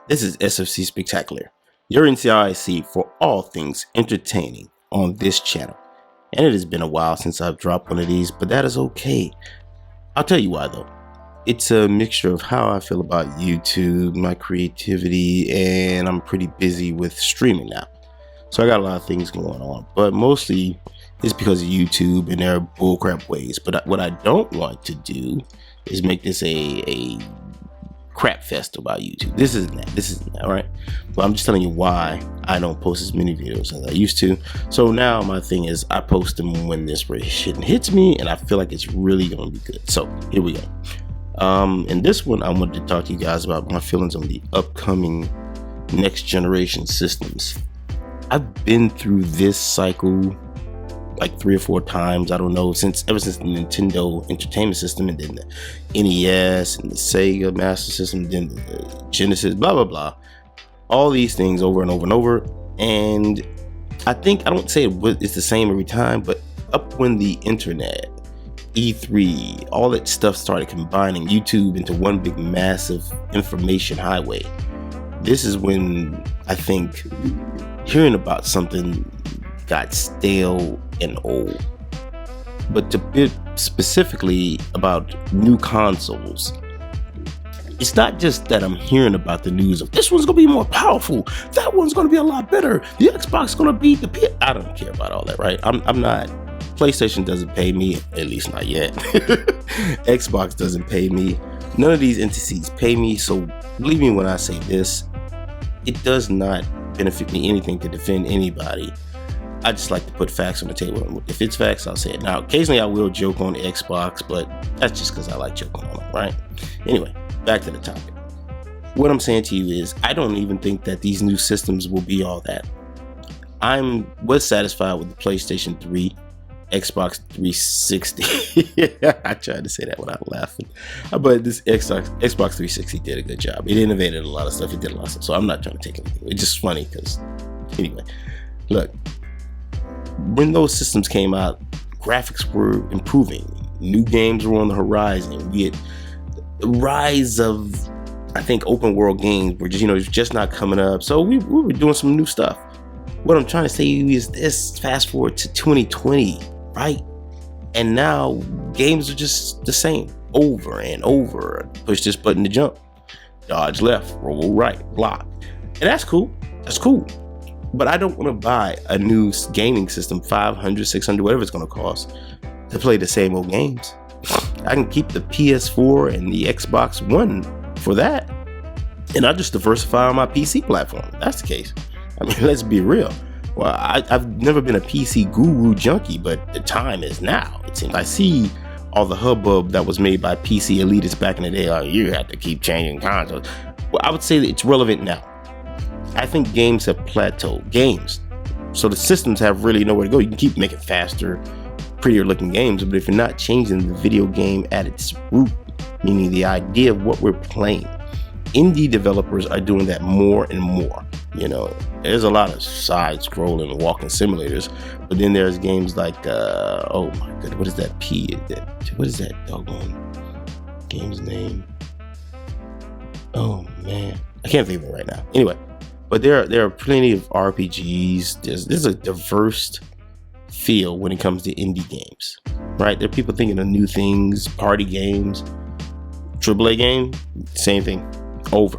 This is SFC Spectacular, your NCIC for all things entertaining on this channel. And it has been a while since I've dropped one of these, but that is okay. I'll tell you why though. It's a mixture of how I feel about YouTube, my creativity, and I'm pretty busy with streaming now. So I got a lot of things going on, but mostly it's because of YouTube and their bullcrap ways. But what I don't want to do is make this a crap fest about YouTube. This isn't that, all right? Well, I'm just telling you why I don't post as many videos as I used to. So now my thing is I post them when this shit hits me and I feel like it's really gonna be good. So here we go. In this one, I wanted to talk to you guys about my feelings on the upcoming next generation systems. I've been through this cycle like 3 or 4 times, I don't know, ever since the Nintendo Entertainment System, and then the NES and the Sega Master System, then the Genesis, blah blah blah, all these things over and over and over. And I think, I don't say it's the same every time, but up when the internet, E3, all that stuff started combining YouTube into one big massive information highway, this is when I think hearing about something got stale and old. But to bit specifically about new consoles, it's not just that I'm hearing about the news of this one's gonna be more powerful, that one's gonna be a lot better, the Xbox gonna beat the PS. I don't care about all that, right? I'm not. PlayStation doesn't pay me, at least not yet. Xbox doesn't pay me. None of these entities pay me. So believe me when I say this, it does not benefit me anything to defend anybody. I just like to put facts on the table. If it's facts, I'll say it. Now, occasionally I will joke on the Xbox, but that's just because I like joking on it, right? Anyway, back to the topic. What I'm saying to you is, I don't even think that these new systems will be all that. I was satisfied with the PlayStation 3, Xbox 360. I tried to say that without laughing. But this Xbox 360 did a good job. It innovated a lot of stuff. It did a lot of stuff. So I'm not trying to take anything. It's just funny because, anyway, look. When those systems came out, graphics were improving. New games were on the horizon. We had the rise of, I think, open world games were just not coming up. So we were doing some new stuff. What I'm trying to say is this: fast forward to 2020, right? And now games are just the same over and over. Push this button to jump, dodge left, roll right, block, and that's cool. That's cool. But I don't want to buy a new gaming system, 500, 600, whatever it's going to cost, to play the same old games. I can keep the PS4 and the Xbox One for that, and I'll just diversify on my PC platform. That's the case. I mean, let's be real. Well, I've never been a PC guru junkie, but the time is now. It seems I see all the hubbub that was made by PC elitists back in the day. Like, you have to keep changing consoles. Well, I would say that it's relevant now. I think games have plateaued. Games. So the systems have really nowhere to go. You can keep making faster, prettier looking games, but if you're not changing the video game at its root, meaning the idea of what we're playing, indie developers are doing that more and more. There's a lot of side-scrolling walking simulators, but then there's games like, oh my god, what is that what is that doggone game's name? Oh man, I can't think of it right now. Anyway. But there are plenty of RPGs. There's a diverse feel when it comes to indie games, right? There are people thinking of new things, party games, AAA game, same thing, over,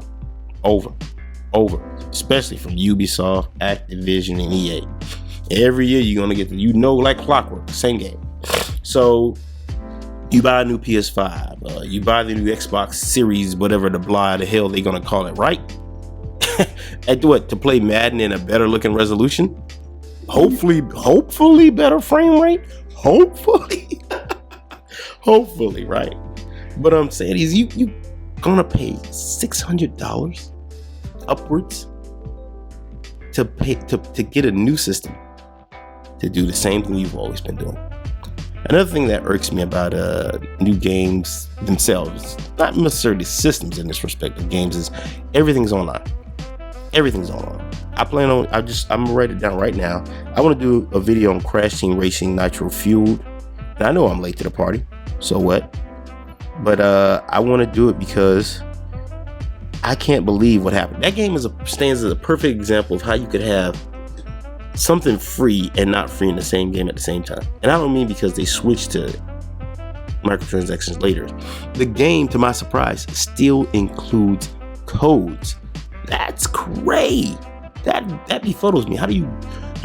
especially from Ubisoft, Activision, and EA. Every year you're gonna get like clockwork, same game. So you buy a new PS5, you buy the new Xbox Series, whatever the hell they're gonna call it, right? And to play Madden in a better looking resolution, hopefully better frame rate, hopefully, right? But I'm saying is you gonna pay $600 upwards to get a new system to do the same thing you've always been doing. Another thing that irks me about new games themselves, not necessarily systems in this respect of games, is everything's online. Everything's online. I'm gonna write it down right now. I want to do a video on Crash Team Racing Nitro Fueled. And I know I'm late to the party, so what? But I want to do it because I can't believe what happened. That game stands as a perfect example of how you could have something free and not free in the same game at the same time. And I don't mean because they switched to microtransactions later. The game, to my surprise, still includes codes. That's great. That befuddles me. How do you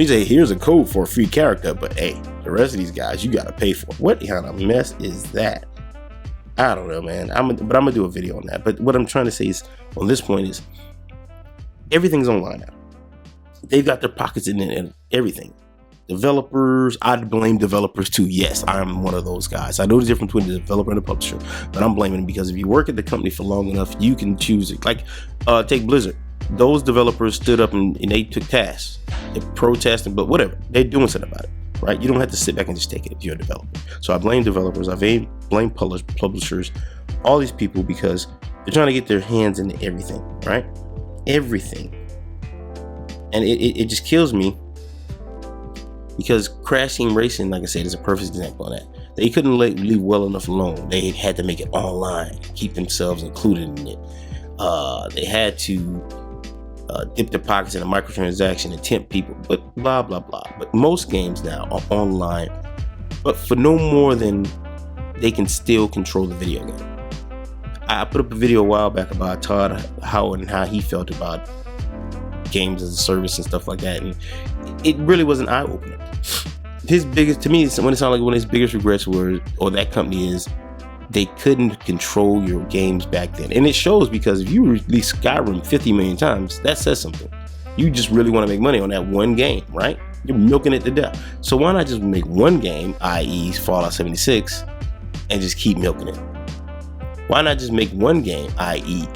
say, here's a code for a free character, but hey, the rest of these guys you gotta pay for? What kind of mess is that? I don't know, man. I'm gonna do a video on that. But what I'm trying to say is, on this point, is everything's online now. They've got their pockets in everything. Developers, I'd blame developers too. Yes, I'm one of those guys. I know the difference between the developer and the publisher, but I'm blaming them because if you work at the company for long enough, you can choose it. Like, take Blizzard. Those developers stood up and they took tasks. They protested, but whatever. They're doing something about it, right? You don't have to sit back and just take it if you're a developer. So I blame developers. I blame publishers, all these people, because they're trying to get their hands into everything, right? Everything. And it just kills me because Crash Team Racing, like I said, is a perfect example of that. They couldn't leave well enough alone. They had to make it online, keep themselves included in it. They had to dip their pockets in a microtransaction and tempt people, but blah, blah, blah. But most games now are online, but for no more than they can still control the video game. I put up a video a while back about Todd, how he felt about games as a service and stuff like that, and it really was an eye-opener. His biggest, to me, when it sounded like one of his biggest regrets that company is, they couldn't control your games back then. And it shows, because if you release Skyrim 50 million times, that says something. You just really want to make money on that one game, right? You're milking it to death. So why not just make one game, i.e. Fallout 76, and just keep milking it? Why not just make one game, i.e.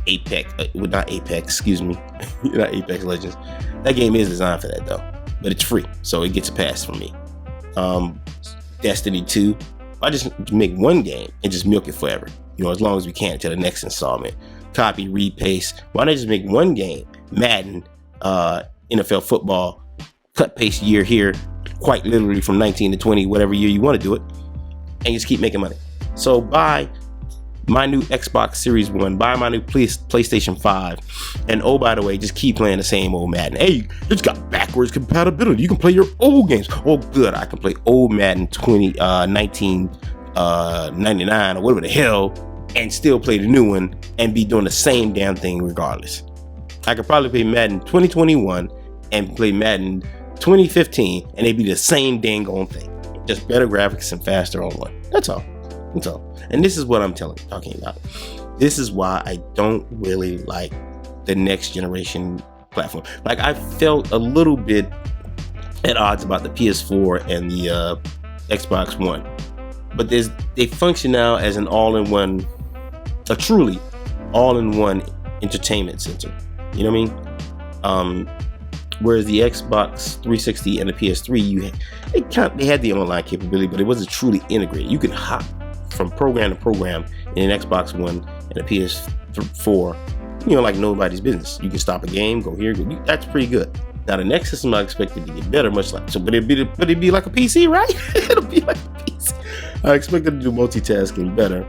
Apex, not Apex, excuse me, not Apex Legends. That game is designed for that though, but it's free, so it gets a pass from me. Destiny 2, I just make one game and just milk it forever, as long as we can until the next installment. Copy, read, paste. Why not just make one game, Madden, NFL football, cut, paste year here, quite literally from 19 to 20, whatever year you want to do it, and just keep making money. So buy my new Xbox Series 1, buy my new PlayStation 5, and oh, by the way, just keep playing the same old Madden. Hey, it's got backwards compatibility. You can play your old games. Oh, good. I can play old Madden 1999 or whatever the hell, and still play the new one and be doing the same damn thing regardless. I could probably play Madden 2021 and play Madden 2015, and they'd be the same dang on thing. Just better graphics and faster on one. That's all. And this is what I'm talking about. This is why I don't really like the next generation platform. Like, I felt a little bit at odds about the PS4 and the Xbox One, but they function now as an all-in-one, a truly all-in-one entertainment center. You know what I mean? Whereas the Xbox 360 and the PS3, they had the online capability, but it wasn't truly integrated. You could hop from program to program in an Xbox One and a PS4, like nobody's business. You can stop a game, go here, that's pretty good. Now the next system I expected to get better, much like so, but it'd be like a PC, right? It'll be like a PC. I expected to do multitasking better,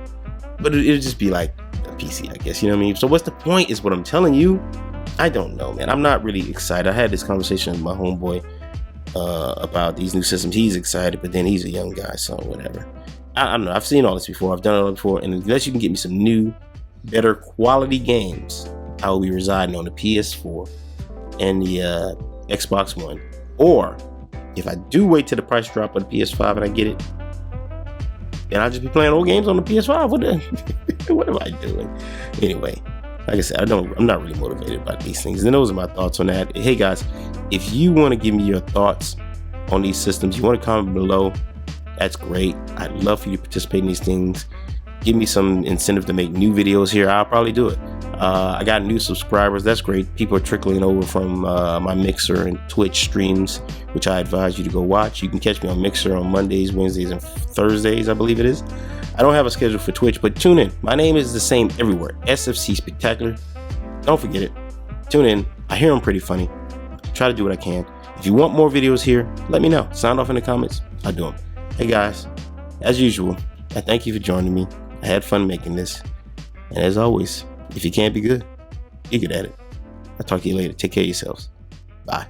but it'll just be like a PC, I guess. You know what I mean? So what's the point? Is what I'm telling you. I don't know, man. I'm not really excited. I had this conversation with my homeboy about these new systems. He's excited, but then he's a young guy, so whatever. I don't know. I've seen all this before. I've done it all before. And unless you can get me some new, better quality games, I will be residing on the PS4 and the Xbox One. Or if I do wait till the price drop on the PS5 and I get it, then I'll just be playing old games on the PS5. What am I doing? Anyway, like I said, I'm not really motivated by these things. And those are my thoughts on that. Hey guys, if you want to give me your thoughts on these systems, you want to comment below. That's great. I'd love for you to participate in these things. Give me some incentive to make new videos here. I'll probably do it. I got new subscribers. That's great. People are trickling over from my Mixer and Twitch streams, which I advise you to go watch. You can catch me on Mixer on Mondays, Wednesdays, and Thursdays, I believe it is. I don't have a schedule for Twitch, but tune in. My name is the same everywhere. SFC Spectacular. Don't forget it. Tune in. I hear I'm pretty funny. Try to do what I can. If you want more videos here, let me know. Sound off in the comments. I'll do them. Hey guys, as usual, I thank you for joining me. I had fun making this. And as always, If you can't be good, be good at it. I'll talk to you later. Take care of yourselves. Bye.